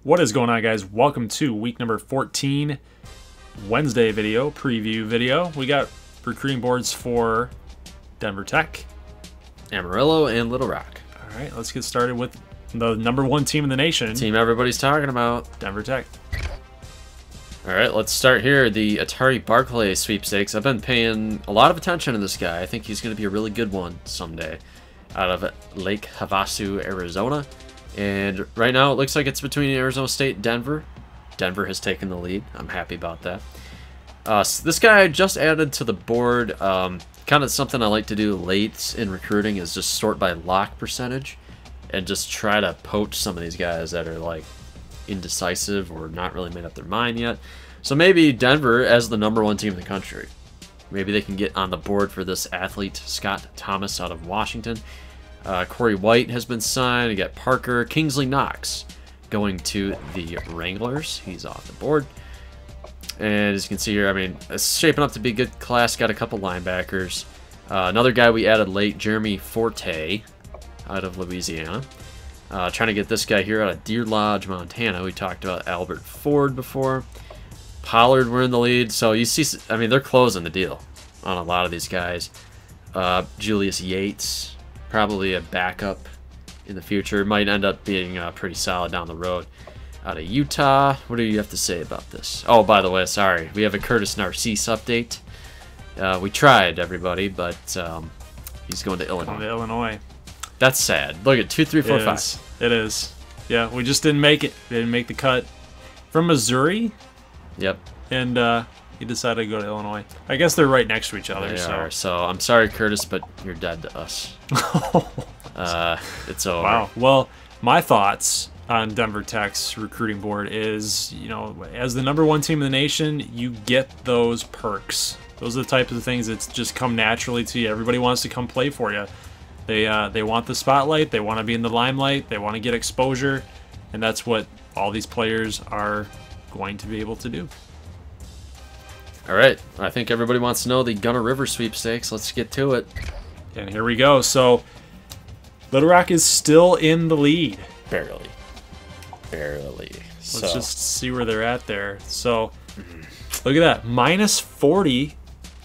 What is going on, guys? Welcome to week number 14 Wednesday video, preview video. We got recruiting boards for Denver Tech, Amarillo, and Little Rock. All right, let's get started with the #1 team in the nation. Team everybody's talking about. Denver Tech. All right, let's start here. The Atari Barclay sweepstakes. I've been paying a lot of attention to this guy. I think he's going to be a really good one someday. Out of Lake Havasu, Arizona. And right now it looks like it's between Arizona State and Denver. Denver has taken the lead. I'm happy about that. So this guy I just added to the board. Kind of something I like to do late in recruiting is just sort by lock percentage and just try to poach some of these guys that are like indecisive or not really made up their mind yet. So maybe Denver as the #1 team in the country. Maybe they can get on the board for this athlete, Scott Thomas out of Washington. Corey White has been signed. You got Parker. Kingsley Knox going to the Wranglers. He's off the board. And as you can see here, I mean, it's shaping up to be a good class. Got a couple linebackers. Another guy we added late, Jeremy Forte out of Louisiana. Trying to get this guy here out of Deer Lodge, Montana. We talked about Albert Ford before. Pollard, we're in the lead. So you see, I mean, they're closing the deal on a lot of these guys. Julius Yates, probably a backup in the future. Might end up being pretty solid down the road. Out of Utah, what do you have to say about this? Oh, by the way, sorry, we have a Curtis Narcisse update. We tried, everybody, but he's going to Illinois. Going to Illinois. That's sad. Look at 2, 3, 4, 5. It is. Yeah, we just didn't make it. Didn't make the cut. From Missouri. Yep. And he decided to go to Illinois. I guess they're right next to each other. They are. So I'm sorry, Curtis, but you're dead to us. It's over. Wow. Well, my thoughts on Denver Tech's recruiting board is, you know, as the #1 team in the nation, you get those perks. Those are the types of things that just come naturally to you. Everybody wants to come play for you. They want the spotlight. They want to be in the limelight. They want to get exposure, and that's what all these players are going to be able to do. All right, I think everybody wants to know the Gunner River sweepstakes. Let's get to it. And here we go. So Little Rock is still in the lead. Barely. Barely. Let's just see where they're at there. So look at that. -40.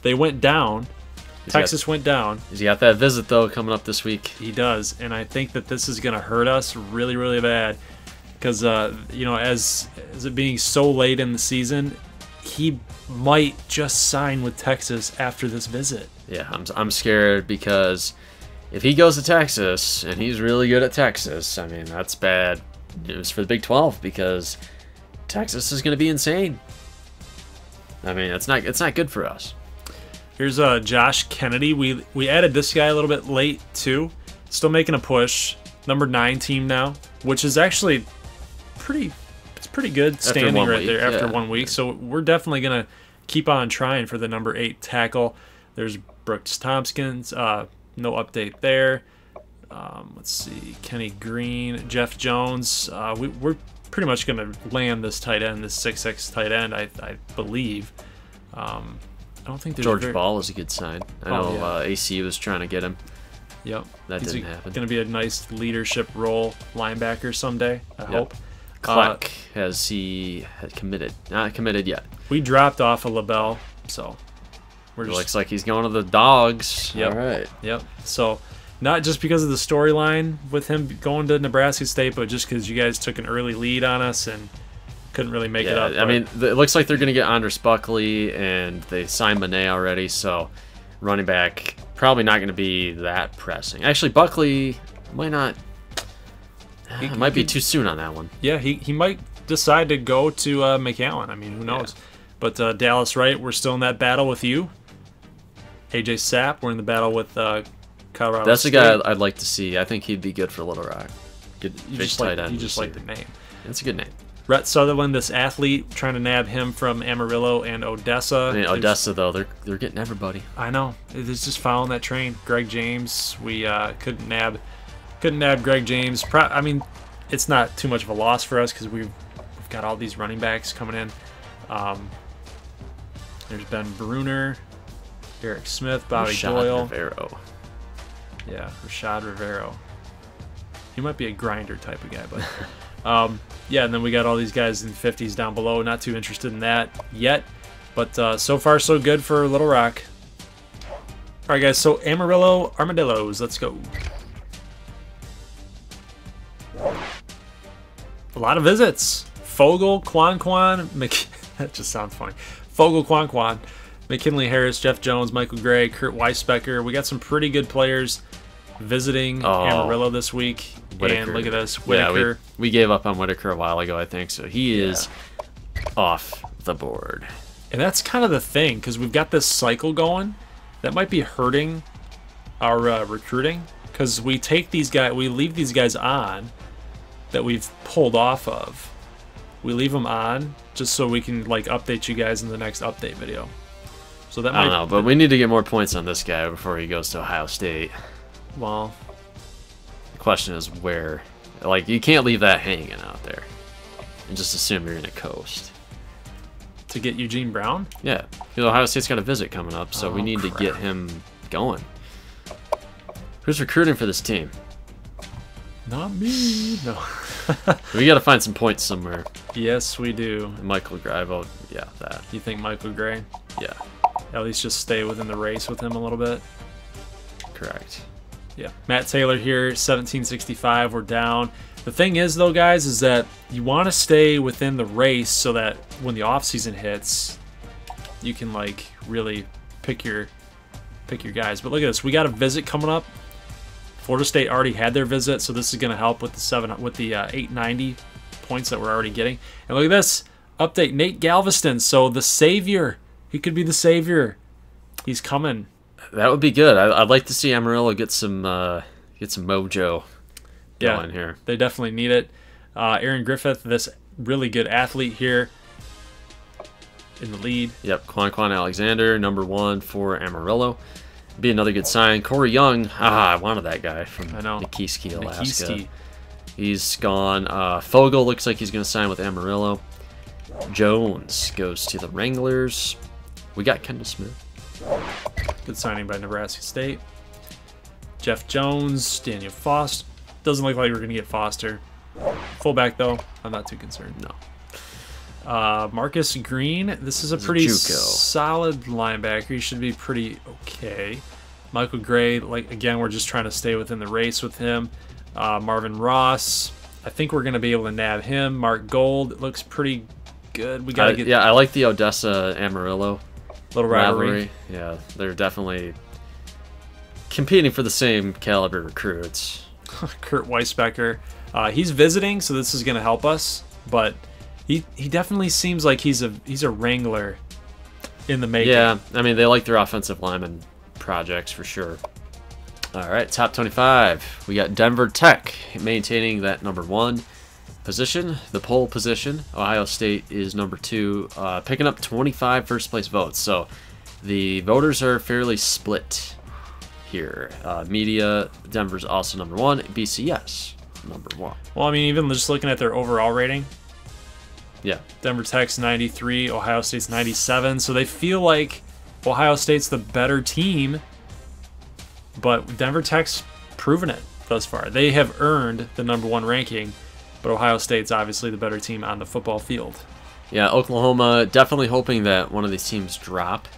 They went down. Texas went down. He's got that visit, though, coming up this week. He does. And I think that this is going to hurt us really, really bad. Because, you know, as it being so late in the season, he might just sign with Texas after this visit. Yeah, I'm scared because if he goes to Texas and he's really good at Texas, I mean, that's bad news for the Big 12 because Texas is going to be insane. I mean, it's not good for us. Here's Josh Kennedy. We added this guy a little bit late too. Still making a push. #9 team now, which is actually pretty good standing right there after 1 week. So we're definitely gonna keep on trying for the #8 tackle. There's Brooks Tompkins. No update there. Let's see, Kenny Green, Jeff Jones. We're pretty much gonna land this tight end, this 6'6" tight end, I believe. I don't think there's George Ball is a good sign. I know AC was trying to get him. Yep, that didn't happen. Going to be a nice leadership role linebacker someday. I hope. Kleck has committed? Not committed yet. We dropped off a LaBelle, so we're just, looks like he's going to the Dogs. Yep. All right. Yep. So not just because of the storyline with him going to Nebraska State, but just because you guys took an early lead on us and couldn't really make it up. I mean, it looks like they're going to get Andres Buckley, and they signed Monet already, so running back probably not going to be that pressing. Actually, Buckley might not. It might be too soon on that one. Yeah, he might decide to go to McAllen. I mean, who knows? Yeah. But Dallas Wright, we're still in that battle with you. AJ Sapp, we're in the battle with Colorado That's State. a guy I'd like to see. I think he'd be good for Little Rock. Good, you big tight end. You just like the name. It's a good name. Rhett Sutherland, this athlete, trying to nab him from Amarillo and Odessa. I mean, Odessa, though, they're getting everybody. I know. It's just following that train. Greg James, we couldn't nab Greg James. I mean, it's not too much of a loss for us because we've got all these running backs coming in. There's Ben Bruner, Eric Smith, Bobby Doyle. Rivero. Yeah, Rashad Rivero. He might be a grinder type of guy, but Yeah, and then we got all these guys in 50s down below. Not too interested in that yet. But so far, so good for Little Rock. All right, guys, so Amarillo Armadillos. Let's go. A lot of visits. Fogel, Quan, that just sounds funny. Fogel, Quan, McKinley Harris, Jeff Jones, Michael Gray, Kurt Weisbecker. We got some pretty good players visiting Amarillo this week. Whitaker. And look at this, Whitaker. Yeah, we gave up on Whitaker a while ago, I think, so he is off the board. And that's kind of the thing, because we've got this cycle going that might be hurting our recruiting, because we leave these guys on that we've pulled off of. We leave them on just so we can like update you guys in the next update video. So that I don't know, but we need to get more points on this guy before he goes to Ohio State. Well, the question is where. Like, you can't leave that hanging out there and just assume you're gonna coast. To get Eugene Brown? Yeah, Ohio State's got a visit coming up, so we need to get him going. Who's recruiting for this team? Not me. No. We got to find some points somewhere. Yes, we do. Michael Gray, yeah, that. You think Michael Gray? Yeah. At least just stay within the race with him a little bit. Correct. Yeah. Matt Taylor here, 1765. We're down. The thing is, though, guys, is that you want to stay within the race so that when the offseason hits, you can like really pick your guys. But look at this. We got a visit coming up. Florida State already had their visit, so this is going to help with the 890 points that we're already getting. And look at this update: Nate Galveston. So the savior, he could be the savior. He's coming. That would be good. I'd like to see Amarillo get some mojo going here. They definitely need it. Aaron Griffith, this really good athlete here in the lead. Yep, Quan Alexander, number 1 for Amarillo. Be another good sign. Corey Young, I wanted that guy from Nikiski, Alaska. Nikiski. He's gone. Fogel looks like he's going to sign with Amarillo. Jones goes to the Wranglers. We got Kendall Smith. Good signing by Nebraska State. Jeff Jones, Daniel Foster. Doesn't look like we're going to get Foster. Fullback, though, I'm not too concerned. No. Marcus Green, this is a pretty solid linebacker. He should be pretty okay. Michael Gray, like again, we're just trying to stay within the race with him. Marvin Ross, I think we're going to be able to nab him. Mark Gold looks pretty good. We got to get. Yeah, I like the Odessa Amarillo little rivalry. Yeah, they're definitely competing for the same caliber recruits. Kurt Weisbecker, he's visiting, so this is going to help us, but. He definitely seems like he's a wrangler in the making. Yeah, I mean, they like their offensive lineman projects for sure. All right, top 25. We got Denver Tech maintaining that number 1 position, the pole position. Ohio State is number 2, picking up 25 first-place votes. So the voters are fairly split here. Media, Denver's also number 1. BCS, number 1. Well, I mean, even just looking at their overall rating, yeah, Denver Tech's 93, Ohio State's 97, so they feel like Ohio State's the better team, but Denver Tech's proven it thus far. They have earned the number 1 ranking, but Ohio State's obviously the better team on the football field. Yeah, Oklahoma definitely hoping that one of these teams drop.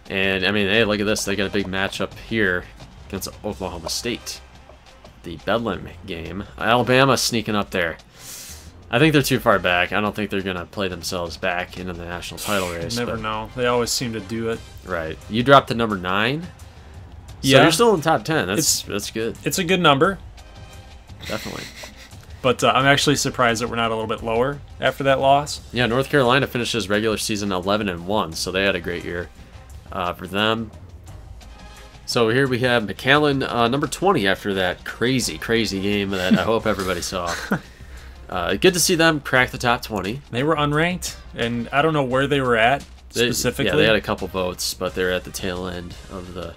And, I mean, hey, look at this. They got a big matchup here against Oklahoma State. The Bedlam game. Alabama sneaking up there. I think they're too far back. I don't think they're going to play themselves back into the national title race. Never know. They always seem to do it. Right. You dropped to number 9. So yeah. You're still in the top 10. That's good. It's a good number. Definitely. But I'm actually surprised that we're not a little bit lower after that loss. Yeah, North Carolina finishes regular season 11-1, so they had a great year for them. So here we have McAllen, number 20 after that crazy game that I hope everybody saw. Good to see them crack the top 20. They were unranked, and I don't know where they were at specifically. Yeah, they had a couple votes, but they're at the tail end of the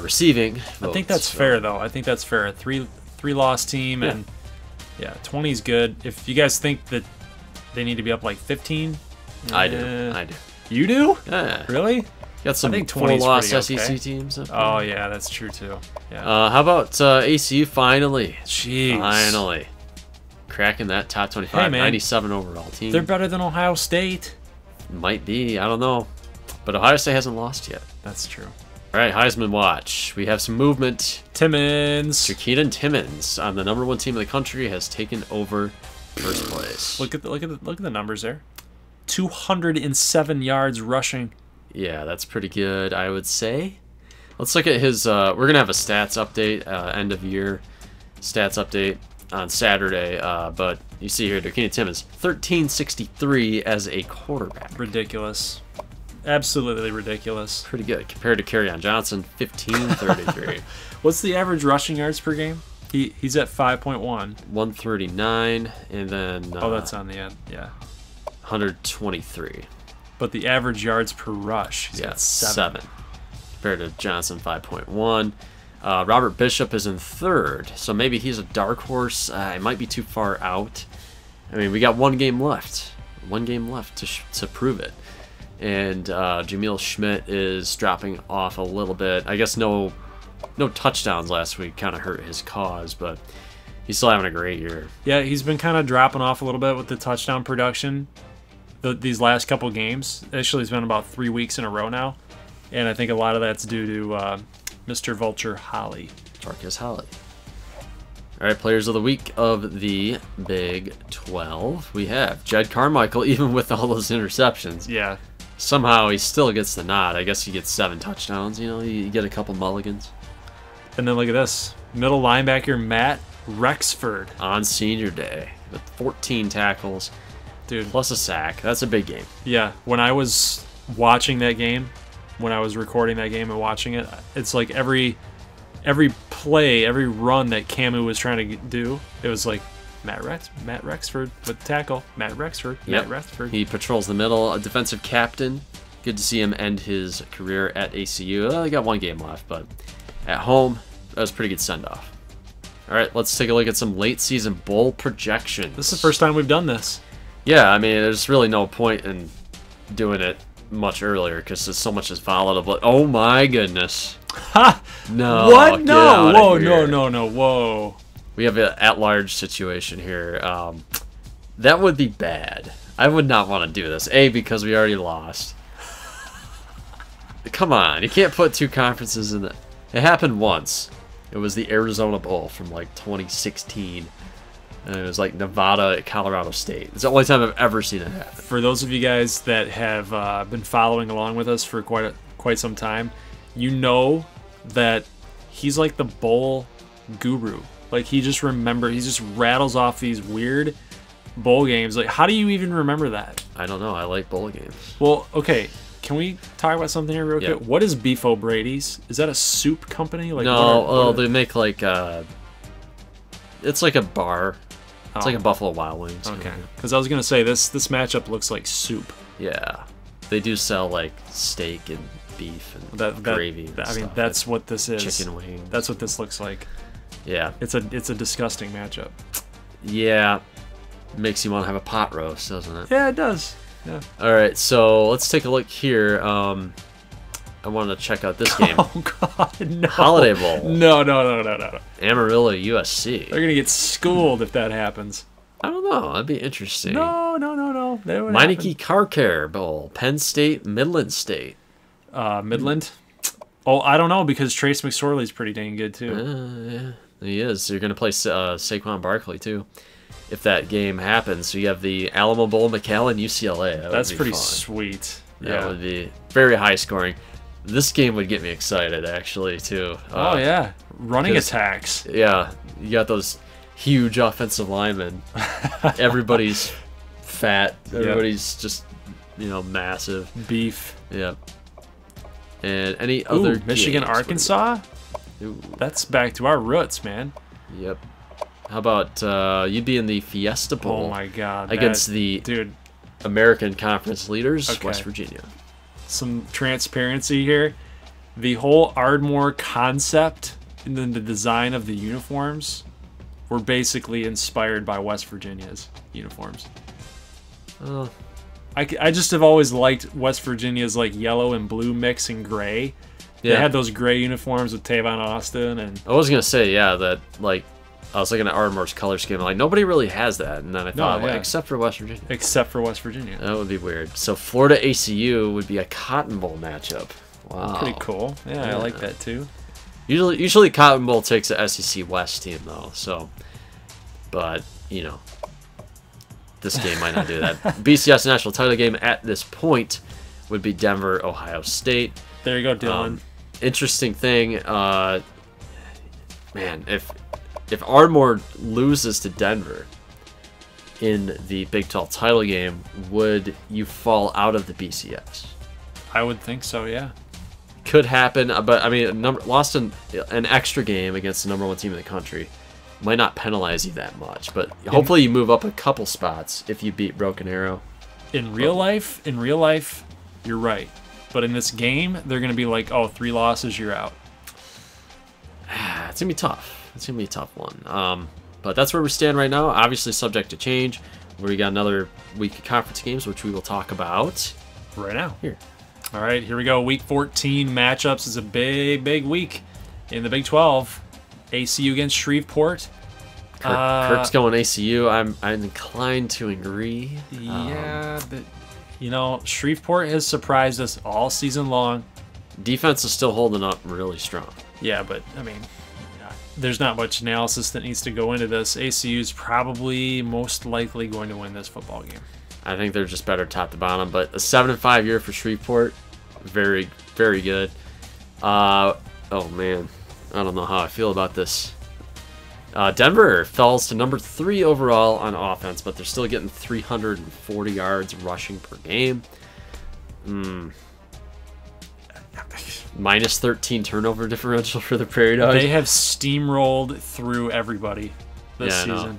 receiving votes. I think that's fair, though. I think that's fair. A three-loss team, and yeah, 20 is good. If you guys think that they need to be up like 15, I do. You do? Yeah. Really? Got some 4-loss SEC teams up there. Oh yeah, that's true too. Yeah. How about ACU finally? Jeez. Finally. cracking that top 25, hey, man, 97 overall team. They're better than Ohio State. Might be, I don't know. But Ohio State hasn't lost yet. That's true. All right, Heisman watch. We have some movement. Timmons. Keaton Timmons on the #1 team in the country has taken over first place. Look at the numbers there. 207 yards rushing. Yeah, that's pretty good, I would say. Let's look at his. We're gonna have a stats update, end of year stats update on Saturday. But you see here, Keaton Timmons, 1363 as a quarterback. Ridiculous. Absolutely ridiculous. Pretty good compared to Kerryon Johnson, 1533. What's the average rushing yards per game? He's at 5.1. 139, and then oh, that's on the end. Yeah. 123. But the average yards per rush, he's at 7. Compared to Johnson, 5.1. Robert Bishop is in 3rd, so maybe he's a dark horse. It might be too far out. I mean, we got one game left. One game left to prove it. And Jamil Schmidt is dropping off a little bit. I guess no touchdowns last week kind of hurt his cause, but he's still having a great year. Yeah, he's been kind of dropping off a little bit with the touchdown production these last couple games. Actually, it's been about 3 weeks in a row now, and I think a lot of that's due to Mr. Vulture Holly. Marcus Holly. All right, players of the week of the Big 12. We have Jed Carmichael, even with all those interceptions. Yeah. Somehow he still gets the nod. I guess he gets 7 touchdowns. You know, you get a couple mulligans. And then look at this. Middle linebacker Matt Rexford. On senior day with 14 tackles. Dude. Plus a sack. That's a big game. Yeah. When I was watching that game, when I was recording that game and watching it, it's like every play, every run that Camu was trying to do, it was like Matt Rexford with the tackle. Matt Rexford. Yep. Matt Rexford. He patrols the middle. A defensive captain. Good to see him end his career at ACU. They got one game left, but at home, that was a pretty good send-off. All right, let's take a look at some late season bowl projections. This is the first time we've done this. Yeah, I mean, there's really no point in doing it much earlier because there's so much is volatile. But oh my goodness! Ha! No. What? No! Whoa! No! Whoa! We have an at-large situation here. That would be bad. I would not want to do this. A, because we already lost. Come on, you can't put 2 conferences in it. It happened once. It was the Arizona Bowl from like 2016. And it was like Nevada at Colorado State. It's the only time I've ever seen it happen. For those of you guys that have been following along with us for quite some time, you know that he's like the bowl guru. Like he just rattles off these weird bowl games. Like, how do you even remember that? I don't know. I like bowl games. Well, okay. Can we talk about something here real quick? What is Beef O'Brady's? Is that a soup company? Like, no, they make like it's like a bar. It's like a Buffalo Wild Wings. Okay. Because I was gonna say this matchup looks like soup. Yeah, they do sell like steak and beef and gravy. I mean, that's what this is. Chicken wings. That's what this looks like. Yeah. It's a disgusting matchup. Yeah. Makes you want to have a pot roast, doesn't it? Yeah, it does. Yeah. All right, so let's take a look here. I wanted to check out this game. Oh God, no! Holiday Bowl. No. Amarillo, USC. They're gonna get schooled if that happens. I don't know. That'd be interesting. No. Meineke Car Care Bowl. Penn State, Midland State. Midland. Oh, I don't know because Trace McSorley's pretty dang good too. Yeah, he is. You're gonna play Saquon Barkley too, if that game happens. So you have the Alamo Bowl, McAllen, UCLA. That's pretty sweet. That would be very high scoring. This game would get me excited, actually, too. Oh, yeah. Running attacks. Yeah. You got those huge offensive linemen. Everybody's fat. Everybody's just, massive. Beef. Yep. And any other Michigan, games? Arkansas? That's back to our roots, man. Yep. How about you'd be in the Fiesta Bowl? Oh, my God. Against the American Conference leaders, West Virginia. Some transparency here. The whole Ardmore concept and then the design of the uniforms were basically inspired by West Virginia's uniforms. I just have always liked West Virginia's like yellow and blue mix and gray. Yeah. They had those gray uniforms with Tavon Austin and I was gonna say that like I was looking at Ardmore's color scheme. Like, nobody really has that. And then I thought, well, except for West Virginia. Except for West Virginia. That would be weird. So Florida ACU would be a Cotton Bowl matchup. Wow. Pretty cool. Yeah, I like that too. Usually Cotton Bowl takes a SEC West team, though. So, but, you know, this game might not do that. BCS national title game at this point would be Denver, Ohio State. There you go, Dylan. Interesting thing, man, if Ardmore loses to Denver in the Big 12 title game, would you fall out of the BCS? I would think so, yeah. Could happen, but I mean, lost an extra game against the #1 team in the country might not penalize you that much, but hopefully you move up a couple spots if you beat Broken Arrow. In real life, you're right. But in this game, they're going to be like, oh, 3 losses, you're out. It's going to be tough. It's going to be a tough one. But that's where we stand right now. Obviously subject to change. We got another week of conference games, which we will talk about right now. Here. All right, here we go. Week 14 matchups is a big week in the Big 12. ACU against Shreveport. Kirk's going ACU. I'm inclined to agree. Yeah, but you know, Shreveport has surprised us all season long. Defense is still holding up really strong. Yeah, but I mean, there's not much analysis that needs to go into this. ACU is probably most likely going to win this football game. I think they're just better top to bottom, but a 7-5 year for Shreveport, very good. Oh man, I don't know how I feel about this. Denver falls to number 3 overall on offense, but they're still getting 340 yards rushing per game. Minus 13 turnover differential for the Prairie Dogs. They have steamrolled through everybody this season.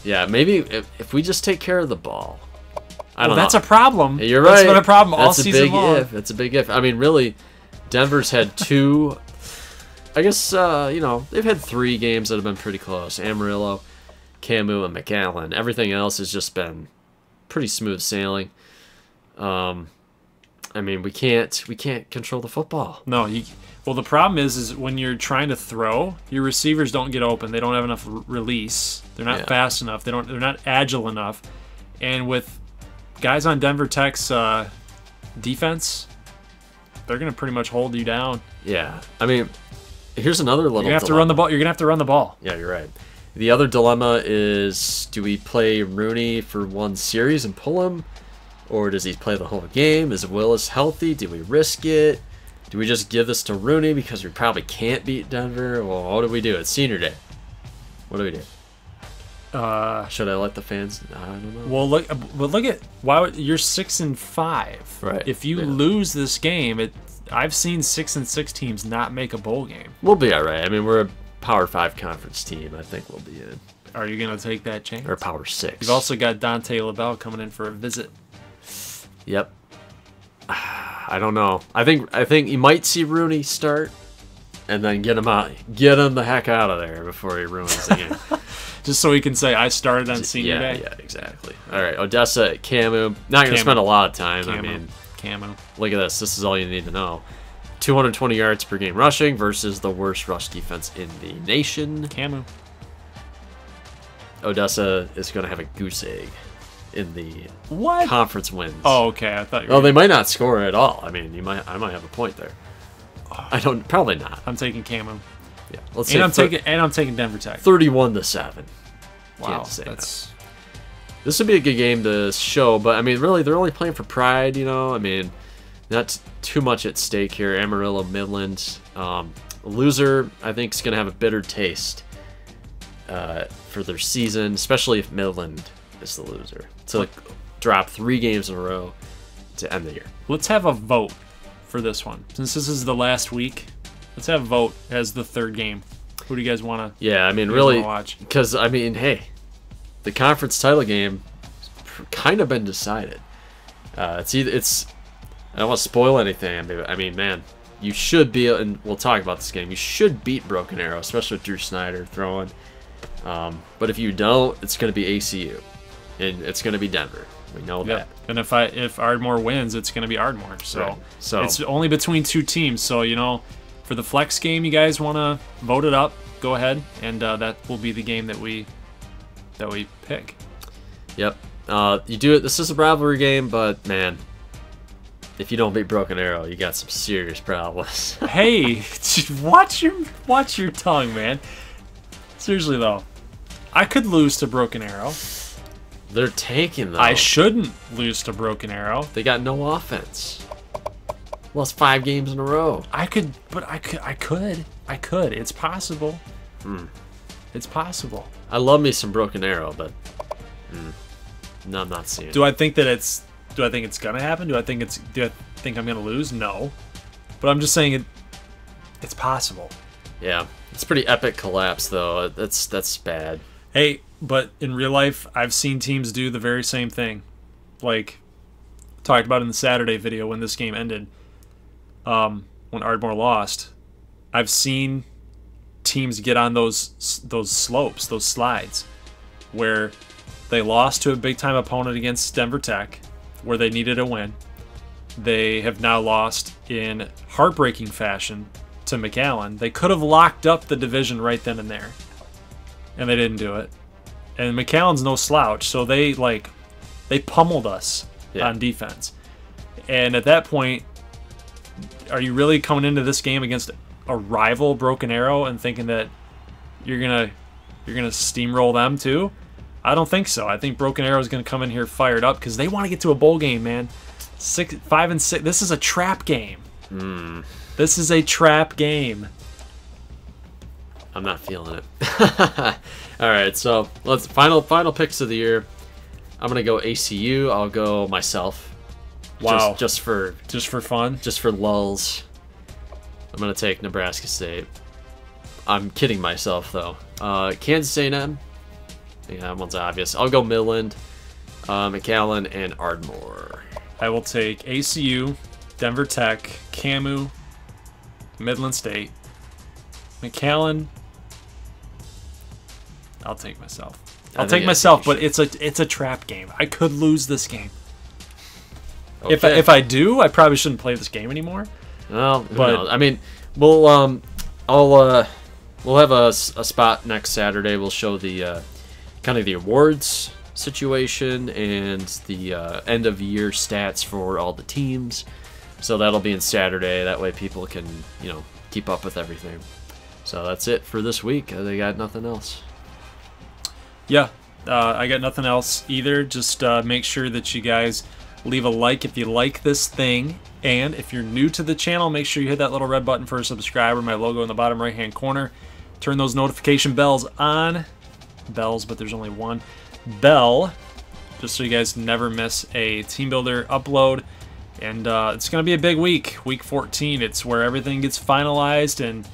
Yeah, maybe if we just take care of the ball. I don't know. That's a problem. You're right. That's been a problem all season long. That's a big if. I mean, really, Denver's had 2... I guess, you know, they've had 3 games that have been pretty close. Amarillo, Camus, and McAllen. Everything else has just been pretty smooth sailing. I mean, we can't control the football. No, well, the problem is when you're trying to throw, your receivers don't get open. They don't have enough release. They're not fast enough. They're not agile enough. And with guys on Denver Tech's defense, they're going to pretty much hold you down. Yeah. I mean, here's another little You're going to have to run the ball. You're going to have to run the ball. Yeah, you're right. The other dilemma is, do we play Rooney for one series and pull him? Or does he play the whole game? Is Willis healthy? Do we risk it? Do we just give this to Rooney because we probably can't beat Denver? Well, what do we do? It's senior day. What do we do? Should I let the fans? I don't know. Well, look at you're 6-5. Right. If you lose this game, I've seen 6-6 teams not make a bowl game. We'll be all right. I mean, we're a Power 5 conference team. I think we'll be in. Are you going to take that chance? Or Power 6. You've also got Dante LaBelle coming in for a visit. Yep. I don't know. I think you might see Rooney start, and then get him out, get him the heck out of there before he ruins the game. Just so he can say, I started on senior day. Yeah, exactly. All right, Odessa, Camus. Not going to spend a lot of time. Camus. I mean, Camus. Look at this. This is all you need to know. 220 yards per game rushing versus the worst rush defense in the nation. Camus. Odessa is going to have a goose egg in the conference wins. Oh, okay. I thought you were. Well, they might not score at all. I mean, I might have a point there. Probably not. I'm taking Camus. Yeah, let's say I'm taking Denver Tech. 31-7. Wow, this would be a good game to show, but I mean, really, they're only playing for pride, you know. I mean, not too much at stake here. Amarillo, Midland, loser, I think, is going to have a bitter taste for their season, especially if Midland is the loser. To drop 3 games in a row to end the year. Let's have a vote for this one, since this is the last week. Let's have a vote as the 3rd game. Who do you guys want to? Yeah, I mean, really, because I mean, hey, the conference title game kind of been decided. It's. I don't want to spoil anything. I mean, man, you should be, and we'll talk about this game. You should beat Broken Arrow, especially with Drew Snyder throwing. But if you don't, it's going to be ACU, and it's going to be Denver. We know that. And if Ardmore wins, it's going to be Ardmore. So it's only between 2 teams. So, you know, for the flex game, you guys want to vote it up. go ahead, and that will be the game that we pick. Yep. You do it. This is a rivalry game, but man, if you don't beat Broken Arrow, you got some serious problems. Hey, watch your tongue, man. Seriously though, I could lose to Broken Arrow. They're tanking though. I shouldn't lose to Broken Arrow. They got no offense. Lost 5 games in a row. I could. It's possible. It's possible. I love me some Broken Arrow, but no, I'm not seeing it. Do I think it's gonna happen? Do I think I'm gonna lose? No. But I'm just saying it's possible. Yeah. It's a pretty epic collapse though. That's bad. Hey, but in real life, I've seen teams do the very same thing. Like talked about in the Saturday video when this game ended. When Ardmore lost, I've seen teams get on those slopes, those slides, where they lost to a big-time opponent against Denver Tech, where they needed a win. They have now lost in heartbreaking fashion to McAllen. They could have locked up the division right then and there, and they didn't do it. And McAllen's no slouch, so they pummeled us on defense. And at that point, are you really coming into this game against a rival Broken Arrow and thinking that you're gonna steamroll them too? I don't think so. I think Broken Arrow is gonna come in here fired up because they want to get to a bowl game, man. 5 and 6. This is a trap game. This is a trap game. I'm not feeling it. All right, so let's final picks of the year. I'm gonna go ACU. I'll go myself. Wow. Just for fun? Just for lulls. I'm going to take Nebraska State. I'm kidding myself, though. Kansas A&M. Yeah, that one's obvious. I'll go Midland, McAllen, and Ardmore. I will take ACU, Denver Tech, Camu, Midland State, McAllen. I'll take myself. I'll take myself, but it's a trap game. I could lose this game. Okay. If I do, I probably shouldn't play this game anymore. Well, but I mean, we'll have a spot next Saturday. We'll show the kind of the awards situation and the end of year stats for all the teams. So that'll be in Saturday. That way people can keep up with everything. So that's it for this week. They got nothing else. Yeah, I got nothing else either. Just make sure that you guys leave a like if you like this thing, and if you're new to the channel, make sure you hit that little red button for a subscriber, my logo in the bottom right hand corner. Turn those notification bells on. Bells, but there's only one bell, just so you guys never miss a Team Builder upload. And it's going to be a big week 14. It's where everything gets finalized, and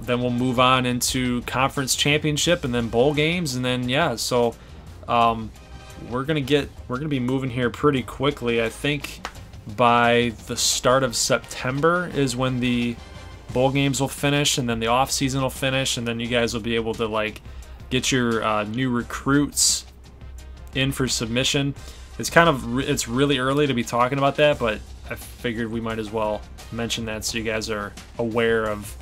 then we'll move on into conference championship and then bowl games, and then so we're gonna be moving here pretty quickly. I think by the start of September is when the bowl games will finish, and then the off season will finish, and then you guys will be able to get your new recruits in for submission. It's really early to be talking about that, but I figured we might as well mention that so you guys are aware of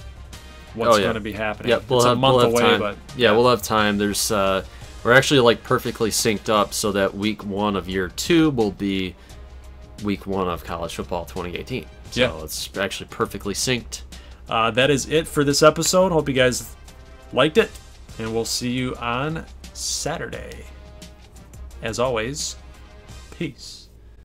what's going to be happening. Yeah, it's a month away, but we'll have time. There's we're actually perfectly synced up so that week 1 of year 2 will be week 1 of college football 2018. So it's actually perfectly synced. That is it for this episode. Hope you guys liked it, and we'll see you on Saturday. As always, peace.